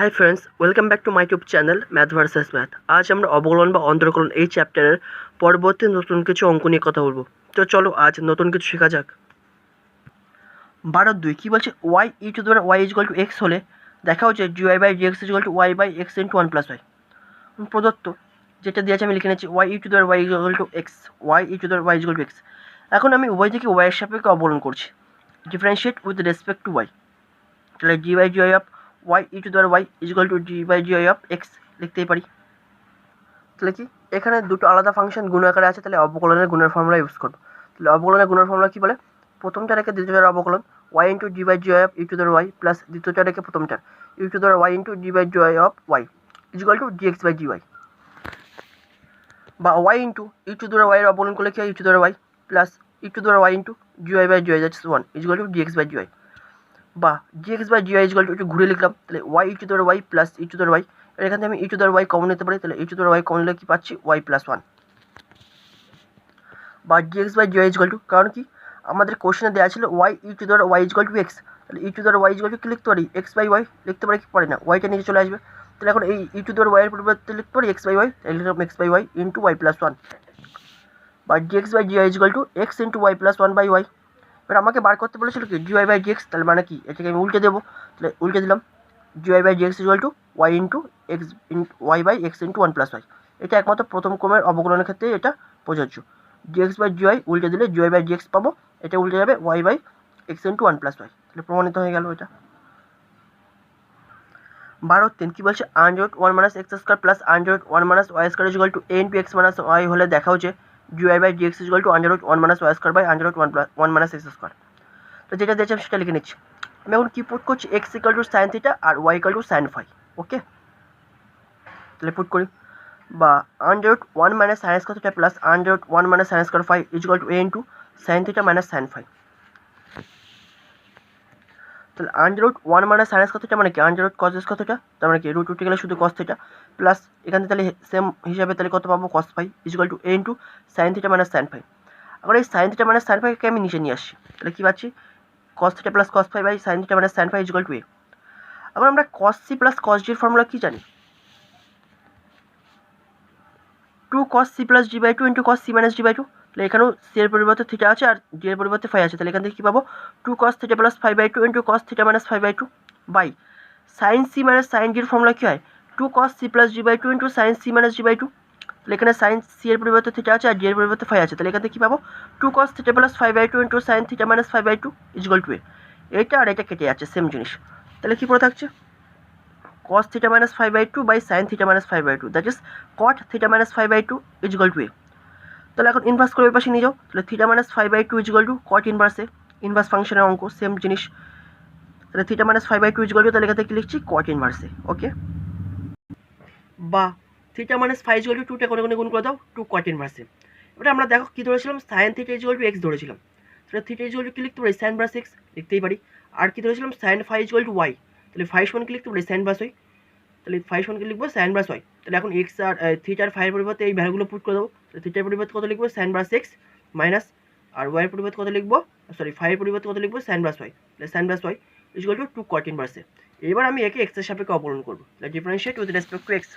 Hi friends, welcome back to my YouTube channel math versus math. আজ আমরা অবকলন বা অন্তরকলন এই চ্যাপ্টারের পরবর্তী নতুন কিছু অঙ্ক নিয়ে কথা বলবো। তো চলো আজ নতুন কিছু শেখা যাক। 12-2 কী বলছে, ওয়াই ই টু দ্বারা Y is equal to X হলে দেখা হচ্ছে D Y by G x is equal to Y by x into one plus Y. প্রদত্ত যেটা দিয়েছে আমি লিখে নিচ্ছি ওয়াই ই টু দ্বারা Y is equal to X, Y E to দ্বারা Y is equal to X. এখন আমি উভয় থেকে ওয়াইয়ের সাপেক্ষে অবকলন করছি, differentiate with respect to Y. তাহলে জি by G Y of Y E to দ্বারা Y is equal to G by G Y of X লিখতেই পারি। তাহলে কি এখানে দুটো আলাদা ফাংশন গুণ আকারে আছে, তাহলে অবকলনের গুণের ফর্মুলা ইউজ করবো। তাহলে অবকলনের গুণের ফর্মুলা কী বলে, প্রথমটা রেখে দ্বিতীয়টার অবকলন Y into G by G Y of E to দ্বারা ওয়াই প্লাস দ্বিতীয়টা রেখে প্রথমটার ই টু দ্বারা Y into G by G Y of Y is equal to D x by G Y, বা ওয়াই ইন্টু ই টু দ্বারা ওয়াইয়ের অবকলন করলে কি হয় ই টু দ্বারা ওয়াই প্লাস ই টু দ্বারা Y into G Y by G Y that's one is equal to D x by G Y, বা D x by G Y is equal to একটু ঘুরে লিখলাম, তাহলে Y E to দ্বারা Y plus E to দ্বারা Y, এখান থেকে আমি ই টু দ্বারা ওয়াই কমন নিতে পারি, তাহলে ই টু দ্বারা ওয়াই কমন নিলে কি পাচ্ছি ওয়াই প্লাস ওয়ান, বা D x by G Y is equal to, কারণ কি আমাদের কোশ্চেনে দেওয়া ছিল ওয়াই ই টু দ্বারা Y is equal to X, তাহলে ই টু দ্বারা ওয়াই ইজ ইকুয়াল টু কি লিখতে পারি এক্স বাই ওয়াই লিখতে পারি, কি পারি না ওয়াইটা নিচে চলে আসবে। তাহলে এখন এই ই টু দ্বারা ওয়াইয়ের পরিবর্তে লিখতে পারি এক্স বাই ওয়াই, তাহলে লিখলাম X by Y into Y plus one, বা D x by G Y is equal to X into Y plus one by Y. এবার আমাকে বার করতে বলেছিল কি G Y by G x, তাহলে মানে কি এটাকে আমি উল্টে দেবো, তাহলে উল্টে দিলাম D Y by G x is equal to Y into X Y by x into one plus Y. এটা একমাত্র প্রথম ক্রমের অবকলনের ক্ষেত্রে এটা প্রযোজ্য। D x by G Y উল্টে দিলে D Y by G X পাবো, এটা উল্টে যাবে Y by x into one plus Y, তাহলে প্রমাণিত হয়ে গেল এটা। 12-3 কী বলছে, under root one minus X square plus under root one minus Y square is equal to A into X minus Y হলে দেখা হচ্ছে D Y by G x is equal to under root one minus Y square by under root one minus X square. তো যেটা দিয়েছে সেটা লিখে নিচ্ছি। আমি এখন কি পুট করছি, X equal to sine theta আর Y equal to sine phi. Okay, তাহলে পুট করি, বা under root one minus sine square theta plus under root one minus sine square phi is equal to A into sine theta minus sine phi. তাহলে under root one minus sine square theta মানে কি আনরুট cos square theta, তার মানে কি root উঠে গেলে শুধু কস theta plus এখান থেকে তাহলে সেম হিসাবে তাহলে কত পাবো cos phi is equal to A into sine theta minus sine phi. আবার এই সাইন থিটা মাইনাস সাইন ফাইকে আমি নিচে নিয়ে আসছি, তাহলে কী পাচ্ছি cos theta plus cos phi by sine theta minus sine phi is equal to A. আবার আমরা কস সি প্লাস কস জির ফর্মুলা কী জানি, two cos C plus D by two into cos C minus D by two. তাহলে এখানেও C এর পরিবর্তে theta আছে আর জি এর পরিবর্তে ফাই আছে, তাহলে এখান থেকে কী পাবো two cos theta plus five by two into cos theta minus five by two by sine C minus sine জির ফর্মুলা কী হয় two cos C plus D by two into sine C minus D by two. তাহলে এখানে sign C এর পরিবর্তে theta আছে আর জি এর পরিবর্তে ফাই আছে, তাহলে এখান থেকে কী পাবো two cos theta plus five by two into sine theta minus five by two is equal to A. এইটা আর এটা কেটে যাচ্ছে সেম জিনিস, তাহলে কী পড়ে থাকছে cos theta minus 5 by 2 by sin theta minus 5 by 2, that is cot theta minus 5 by 2 is equal to a। তাহলে এখন ইনভার্স করে ওই পাশে নিয়ে যাও, তাহলে theta minus 5 by 2 is equal to cot inverse A, inverse ফাংশনের অঙ্ক সেম জিনিস, তাহলে theta minus 5 by 2 is equal to তাহলে এখান থেকে লিখছি cot ইনভার্স এ। ওকে, বা theta minus 5 is equal to 2 টা কোণে কোণে গুণ করে দাও 2 cot ইনভার্স এ। এবার আমরা দেখো কী ধরেছিলাম sin theta is equal to x ধরেছিলাম, তাহলে থিটা is equal to কি লিখতে পারি sin ইনভার্স x লিখতেই পারি, আর কি ধরেছিলাম sin phi is equal to y, তাহলে ফাই সমান কি লিখতে পারি sin ইনভার্স y, তাহলে ফাই সমানকে লিখবো সাইন ইনভার্স ওয়াই। তাহলে এখন এক্স আর থিটার ফাইয়ের পরিবর্তে এই ভ্যালুগুলো পুট করে দেবো, তাহলে থিটার পরিবর্তে কত লিখবো সাইন ইনভার্স এক্স মাইনাস আর ওয়াইয়ের পরিবর্তে কত লিখবো সরি ফাইয়ের পরিবর্তে কত লিখবো সাইন ইনভার্স ওয়াই, তাহলে sine inverse Y is equal to 2 cot inverse A. এবার আমি একে এক্স এর সাপেক্ষে অবকলন করবো, তাহলে differentiate with respect to X,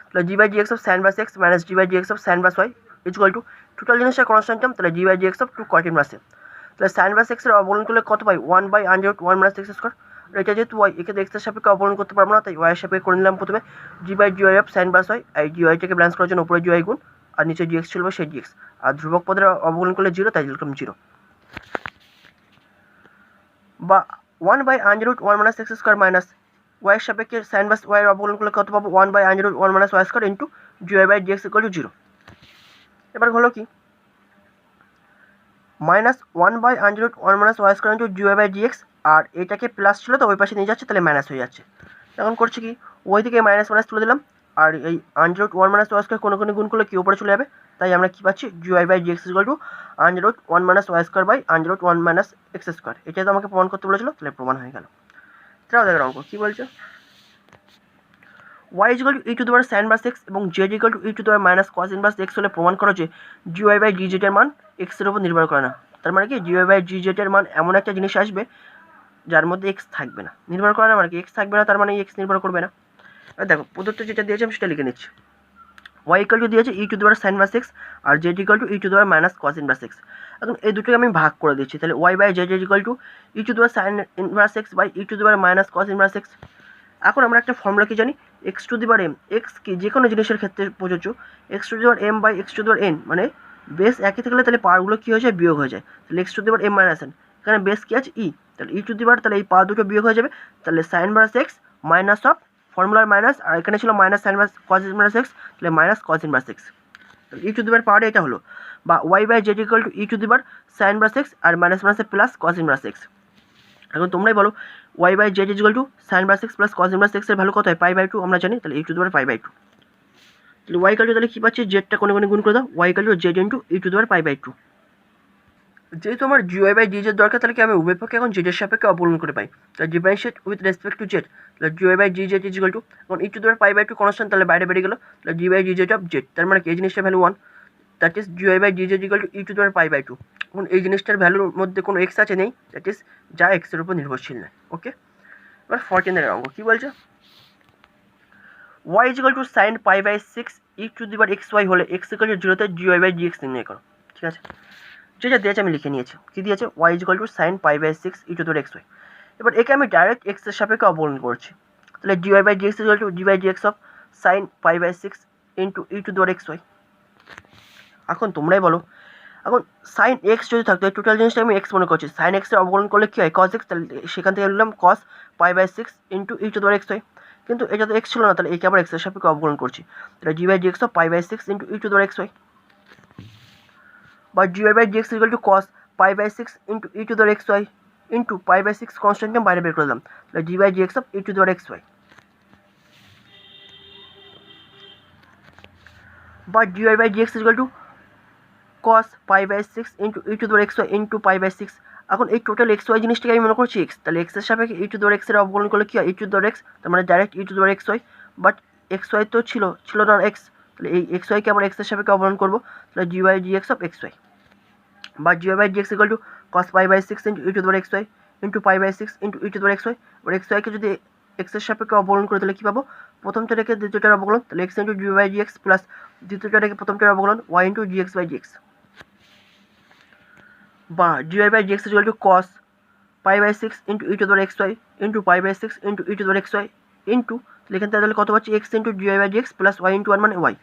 তাহলে জি by G x of sine inverse x minus D by G x of sine inverse Y is equal to total জিনিসটা কনস্ট্যান্ট টার্ম, তাহলে জি by G x of 2 cot inverse A. তাহলে sine inverse x এর অবকলন করলে কত পাই 1 by under root 1 minus X square, এটা যেহেতু ওয়াই একে এক্সের সাপেক্ষে অবকলন করতে পারবো না, তাই ওয়াইয়ের সাপেক্ষে করে নিলাম প্রথমে D by G Y of sine inverse Y, এই জি ওয়াইটাকে ব্যালেন্স করার জন্য উপরে জি ওয়াই গুণ আর নিচে জি এক্স চলবে সেই জি এক্স, আর ধ্রুবক পদের অবকলন করলে জিরো, তাই লিখলাম জিরো, বা 1 by under root 1 minus X square minus ওয়াইয়ের সাপেক্ষে সাইন ইনভার্স ওয়াইয়ের অবকলন করলে কত পাবো 1 by under root 1 minus Y square into G Y by G x equal to zero. এবার হলো কি minus 1 by under root 1 minus Y square into G Y by G x, আর এটাকে প্লাস ছিল তো ওই পাশে নিয়ে যাচ্ছে তাহলে মাইনাস হয়ে যাচ্ছে। এখন করছি কি ওই থেকে মাইনাস মাইনাস তুলে দিলাম, আর এই আনরুট 1 মাইনাস ওয়াই স্কয়ার কোনো কোনো গুণ করলে কি উপরে চলে যাবে, তাই আমরা কি পাচ্ছি D Y by G x equal to under root 1 minus Y square by under root 1 minus X square. এটা তো আমাকে প্রমাণ করতে বলেছিল, তাহলে প্রমাণ হয়ে গেল। তাহলে দেখো অঙ্ক কী বলছে, y is equal to e to the power sin inverse x এবং z is equal to e to the power minus cos inverse x হলে প্রমাণ করা যে gy বাই dz এর মান x এর উপর নির্ভর করে না। তার মানে কি gy বাই dz এর মান এমন একটা জিনিস আসবে যার মধ্যে এক্স থাকবে না। নির্ভর করে না মানে কি, এক্স থাকবে না তার মানে এক্স নির্ভর করবে না। আর দেখো প্রদত্ত যেটা দিয়েছে আমি সেটা লিখে নিচ্ছি। ওয়াই ইকুয়াল টু দিয়েছে e to the power sine inverse x আর z equal to e to the power minus cos inverse x. এখন এই দুটোকে আমি ভাগ করে দিচ্ছি, তাহলে y by z equal to e to the power sine inverse x by e to the power minus cos inverse x. এখন আমরা একটা ফর্মুলা কি জানি, x to the power m, x কি যে কোনো জিনিসের ক্ষেত্রে প্রযোজ্য, x to the power M by X to the power N, মানে বেস একই থাকলে তাহলে পাওয়ারগুলো কী হয়ে যায়, বিয়োগ হয়ে যায়। তাহলে X to the power M minus N, এখানে বেস কী আছে ই, তাহলে ই টু দি পাওয়ার, তাহলে এই পাওয়ার দুটো বিয়োগ হয়ে যাবে, তাহলে sine inverse x minus of ফর্মুলার মাইনাস, আর এখানে ছিল minus sine inverse cos inverse x, তাহলে মাইনাস কস ইনভার্স এক্স। তাহলে ই টু দি পাওয়ার এটা হলো, বা y by z equal to e to the power sine inverse x আর মাইনাস মাইনাসে প্লাস কস ইনভার্স এক্স। এখন তোমরাই বলো y by z equal to sine inverse x plus cos inverse x এর value কত হয়, পাই বাই টু আমরা জানি, তাহলে ই to the power pi by two. তাহলে ওয়াই ইকুয়াল টু তাহলে কী পাচ্ছি, জেডটা কোনে কোনে গুণ করে দাও, y equal to z into E to the power pi by two. যেহেতু আমার জিওয়াই বাই ডিজের দরকার, তাহলে কি আমি উভয় পক্ষে এখন জেডের সাপেক্ষে অবলম্বন করে পাই, তাহলে differentiate with respect to z, তাহলে GY by dz is equal to, এখন e to the power pi by two constant, তাহলে বাইরে বেরিয়ে গেল, তাহলে জি বাই ডিজেড অফ জেড, তার মানে এই জিনিসটার value 1, that is dy by dz equal to e to the power pi by two. এখন এই জিনিসটার ভ্যালুর মধ্যে কোনো এক্স আছে নেই, দ্যাট ইজ যা এক্সের উপর নির্ভরশীল নয়। ওকে, এবার 14 অঙ্ক কী বলছে, y is equal to sine pi by 6 E to the power x y হলে এক্স ইকুয়াল টু 0তে জিওয়াই বাই ডিএক্স নির্ণয় করো। ঠিক আছে, যেটা দিয়েছে আমি লিখে নিয়েছি, কী দিয়েছে, y is equal to sine pi by 6 E to the power x Y. এবার একে আমি ডাইরেক্ট এক্সের সাপেক্ষে অবলম্বন করছি, তাহলে GY by D X is equal to G by dx of sine pi by 6 into E to the power x Y. এখন তোমরাই বলো, এখন সাইন এক্স যদি থাকতো, এই টোটাল জিনিসটা আমি এক্স মনে করছি, সাইন এক্সের অবকলন করলে কী হয়, কস এক্স, তাহলে সেখান থেকে নিলাম cos pi by 6 into E to the power x y, কিন্তু এটা তো এক্স ছিল না, তাহলে একে আবার এক্সের সাপেক্ষে অবকলন করছি, তাহলে জি by dx of pi by 6 into E to the power x y, বা d by dx equal to cos pi by 6 into E to the power x Y into pi by 6 constant আমি বাইরে বের করে দিলাম, তাহলে জি by dx of E to the power x y, বা d by dx equal to cos pi by 6 into E to the power x Y into pi by 6। এখন এই total x Y জিনিসটাকে আমি মনে করছি এক্স, তাহলে এক্সের সাপেক্ষে ই টু দি পাওয়ার এক্সের অবকলন করলে কী হয়, E to the power X, তার মানে direct E to the power x Y, but X Y তো ছিল না এক্স, তাহলে এই এক্স ওয়াইকে আবার এক্সের সাপেক্ষে অবকলন করবো, তাহলে জি y d x of x y, বা G Y by G x equal to cos pi by 6 into E to the power x Y into pi by 6 into E to the power x Y. এবার x ওয়াইকে যদি এক্সের সাপেক্ষে অবকলন করে তাহলে কী পাবো, প্রথমটা রেখে দ্বিতীয়টার অবকলন, তাহলে x into G by G x plus দ্বিতীয়টা রেখে প্রথমটার অবকলন Y into d x by G x, বা G Y by G x equal to cos pi by 6 into E to the power x Y into pi by 6 into E to the power x Y into, তাহলে এখান থেকে তাহলে কত পাচ্ছি, x into G Y by G x plus y into 1 মানে Y.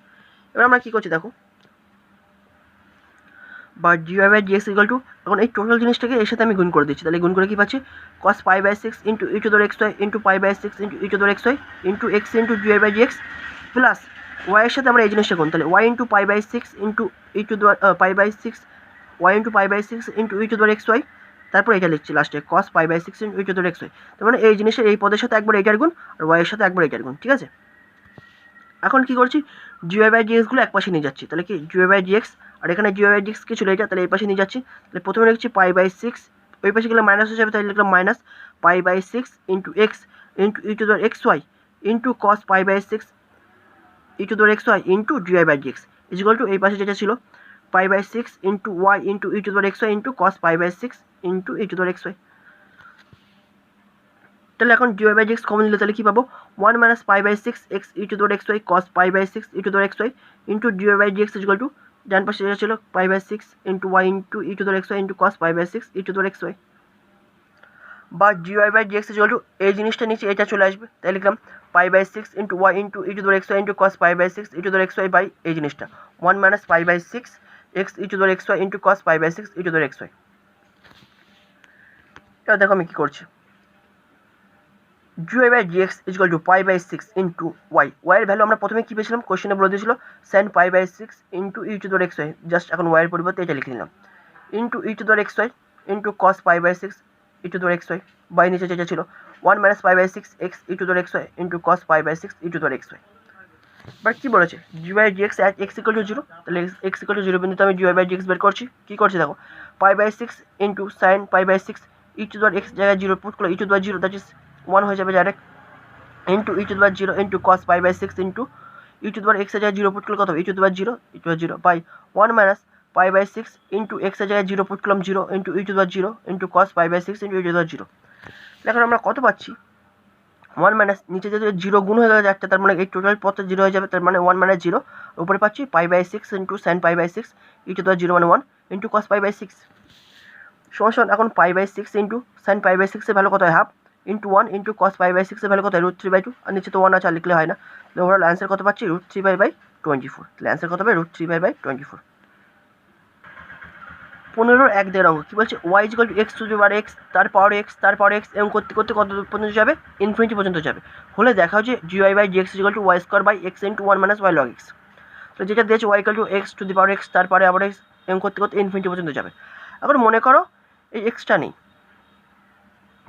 এবার আমরা কী করছি দেখো, বা G Y by G x equal to, এখন এই টোটাল জিনিসটাকে এর সাথে আমি গুণ করে দিচ্ছি, তাহলে গুণ করে কী পাচ্ছি, cos pi by 6 into E to the power x Y into pi by 6 into E to the power x Y into X into G Y by G x plus ওয়াইয়ের সাথে আমরা এই জিনিসটা গুণ, তাহলে Y into pi by 6 into E to the pi by 6 Y into pi by 6 into E to the power x Y, তারপর এটা লিখছি লাস্টে cos pi by 6 into E to the power x Y, তার মানে এই জিনিসের এই পদের সাথে একবার এটার গুণ আর ওয়াইয়ের সাথে একবার এটার গুণ। ঠিক আছে, এখন কী করছি, জি ওয়াই বাই জি এক্সগুলো এক পাশে নিয়ে যাচ্ছি, তাহলে কি G Y by G x আর এখানে d Y by G x কি ছিল এটা, তাহলে এই পাশে নিয়ে যাচ্ছি, তাহলে প্রথমে লিখছি পাই বাই 6, ওই পাশে গেলে মাইনাস হয়ে যাবে, তাহলে লিখলাম minus pi by 6 into X into E to the power x Y into cos pi by 6 E to the power x Y into G Y by G x is equal to এই পাশে যেটা ছিল pi by 6 into Y into E to the power x Y into cos pi by 6 into E to the power x Y. তাহলে এখন G Y by G x common নিলে তাহলে কী পাবো, 1 minus pi by 6 x E to the power x y cos pi by 6 E to the power x Y into G Y by G x is equal to, ডান পাশে যেটা ছিল pi by 6 into Y into E to the power x Y into cos pi by 6 E to the power x y, বা G Y by G x is equal to এই জিনিসটা নিচে এটা চলে আসবে, তাই লিখলাম pi by 6 into Y into E to the power x Y into cos pi by 6 E to the power x Y by এই জিনিসটা 1 minus pi by 6 x E to the power x Y into cos pi by 6 E to the power x Y. এবার দেখো আমি কী করছি, D Y by G x is equal to pi by 6 into Y, ওয়াইয়ের value আমরা প্রথমে কী পেয়েছিলাম, কোশ্চেনে বলে দিয়েছিল sine pi by 6 into E to the power x Y, just এখন ওয়াইয়ের পরিবর্তে এটা লিখে নিলাম into E to the power x Y into cos pi by 6 E to the power x Y by নিচে যেটা ছিল 1 minus pi by 6 x E to the power x Y into cos pi by 6 E to the power x Y. But কী বলেছে, d y d x at x equal to 0, তাহলে x equal to 0 বিন্দুতে আমি d Y by G x বের করছি, কী করছি দেখো, pi by 6 into sine pi by 6 E to the power x জায়গায় 0 পুট করলে e to the power 0 that is 1 হয়ে যাবে direct into E to the power 0 into cos pi by 6 into E to the power x এর জায়গায় 0 put করলে কত হবে, e to the power 0 e to the power 0 by 1 minus pi by 6 into x এর জায়গায় 0 put করলাম 0 into E to the power 0 into cos pi by 6 into E to the power 0। এখন আমরা কত পাচ্ছি, 1 মাইনাস নিচে যদি 0 গুণ হয়ে গেলে একটা, তার মানে এই টোটাল পথে 0 হয়ে যাবে, তার মানে 1 মাইনাস 0, উপরে পাচ্ছি π/6 ইন্টু সাইন π/6 e⁻0 মানে 1 ইন্টু কস π/6 সমান এখন π/6 ইন্টু সাইন π/6 এর ভ্যালু কত হয়, হাফ ইন্টু 1 ইন্টু কস π/6 এর ভ্যালু কত হয়, √3/2, আর নিচে তো 1 আছে আর লিখলে হয় না। ওভারঅল অ্যান্সার কত পাচ্ছি, √3/24। তাহলে অ্যান্সার কত হবে, √3/24। 15-1 দেড় অঙ্ক কী বলছে, Y equal to X to the power X, তার পাওয়ার এক্স, তার পাওয়ার এক্স, এবং করতে করতে কত পর্যন্ত যাবে, ইনফিনিটি পর্যন্ত যাবে। হলে দেখা হচ্ছে gy/dx equal to Y square by x into 1 minus Y log X. তো যেটা দিয়েছে Y equal to X to the power X, তারপরে আবার এক্স, এবং করতে করতে ইনফিনিটি পর্যন্ত যাবে। এখন মনে করো এই এক্সটা নেই,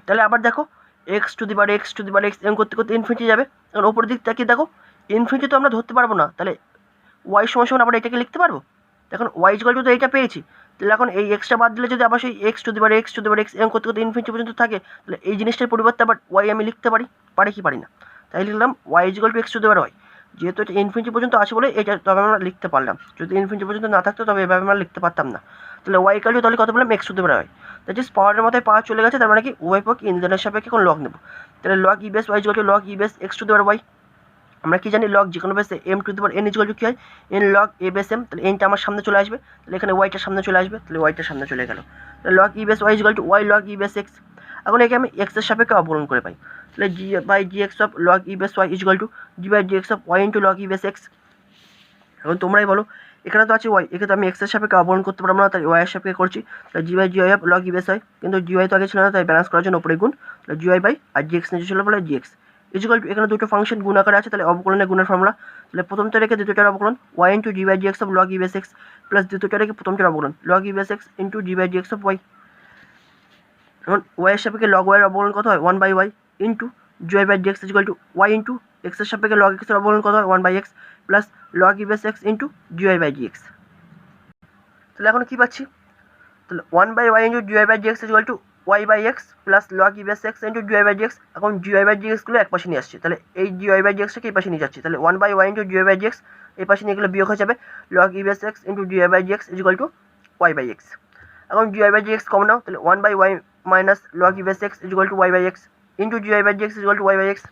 তাহলে আবার দেখো x to the power x to the power x, এবং করতে করতে ইনফিনিটি যাবে। এখন ওপরের দিক তাকিয়ে দেখো, ইনফিনিটি তো আমরা ধরতে পারবো না, তাহলে ওয়াই সমান আবার এটাকে লিখতে পারবো। এখন ওয়াই ইকুয়াল টু তো এইটা পেয়েছি, তাহলে এখন এই এক্সটা বাদ দিলে যদি আবার সেই x to the power x to the power x, এবং করতে করতে ইনফিনিটি পর্যন্ত থাকে, তাহলে এই জিনিসটার পরিবর্তে আবার ওয়াই আমি লিখতে পারি কি পারি না। তাই লিখলাম Y equal to X to the power Y. যেহেতু এটা ইনফিনিটি পর্যন্ত আছে বলে এটা তবে আমরা লিখতে পারলাম, যদি ইনফিনিটি পর্যন্ত না থাকতো তবে এভাবে আমরা লিখতে পারতাম না। তাহলে ওয়াই ইকুয়াল টু তাহলে কত বললাম, X to the power Y. That is পাওয়ারের মাথায় পাওয়ার চলে গেছে, তার মানে কি উভয় পক্ষে ইনজানের সাপেক্ষে এখন লগ নেব। তাহলে log e base y equal to log e base x to the power y. আমরা কি জানি লগ যে কোনো বেসে m to the power n equal to কী হয়, n log a base m. তাহলে এনটা আমার সামনে চলে আসবে, তাহলে এখানে ওয়াইটার সামনে চলে আসবে, তাহলে ওয়াইটার সামনে চলে গেল। তাহলে log e base y equal to y log e base x. এখন একে আমি এক্সের সাপেক্ষে অবকলন করে পাই, তাহলে জি by G x of log e base y equal to G by G x of y into log e base x. এখন তোমরাই বলো, এখানে তো আছে ওয়াই, একে তো আমি এক্সের সাপেক্ষে অবকলন করতে পারবো না, তাই ওয়াইয়ের সাপেক্ষে করছি। তাহলে জি by G Y of log e base y, কিন্তু জি ওয়াই তো আগে ছিল না, তাই ব্যালেন্স করার জন্য উপরে গুণ, তাহলে জি ওয়াই বাই আর জি এক্স নিচে ছিল বলে জি এক্স ইকুয়াল টু, এখানে দুটো ফাংশন গুণ আকারে আছে, তাহলে অবকলনের গুণের ফর্মুলা। তাহলে প্রথমটা রেখে দ্বিতীয়টার অবকলন Y into G by G x of log e base x, plus দ্বিতীয়টা রেখে প্রথমটার অবকলন log e base x into G by G x of y. এখন ওয়াইয়ের সাপেক্ষে লগ ওয়াইয়ের অবকলন কত হয়, 1/y into G Y by G x equal to Y into এক্সের সাপেক্ষে লগ এক্সের অবকলন কত হয়, 1/x plus log e base x into G Y by G x. তাহলে এখন কী পাচ্ছি, তাহলে 1/y into G Y by G x equal to Y by x plus log e base x into G Y by G x. এখন G Y by জি এক্সগুলো এক পাশে নিয়ে আসছে, তাহলে এই জি ওয়াই বাই জি এক্সটাকে এই পাশে নিয়ে যাচ্ছি, তাহলে 1/y into G Y by G x এই পাশে নিয়ে গেলে বিয়োগ হয়ে যাবে, log e base x into G Y by G x equal to Y by x. এখন G Y by G x common নাও, তাহলে 1/y minus log e base x equal to Y by x into G Y by G x equal to Y by x.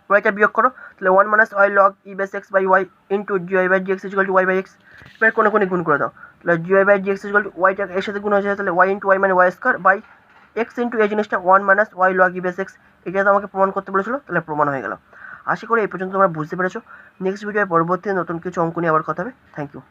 ওয়াইটা বিয়োগ করো, তাহলে 1 minus Y log e base x by Y into G Y by G x equal to Y by x. এবার কোনো গুণ করে দাও, তাহলে G Y by G x equal to ওয়াইটা এর সাথে গুণ হয়ে যায়, তাহলে ওয়াই ইন্টু ওয়াই মানে y square by x into এই জিনিসটা 1 minus Y log e base x. এটা তো আমাকে প্রমাণ করতে বলেছিল, তাহলে প্রমাণ হয়ে গেল। আশা করি এই পর্যন্ত তোমরা বুঝতে পেরেছো। নেক্সট ভিডিওয় পরবর্তী নতুন কিছু অঙ্ক নিয়ে আবার কথা হবে। Thank you.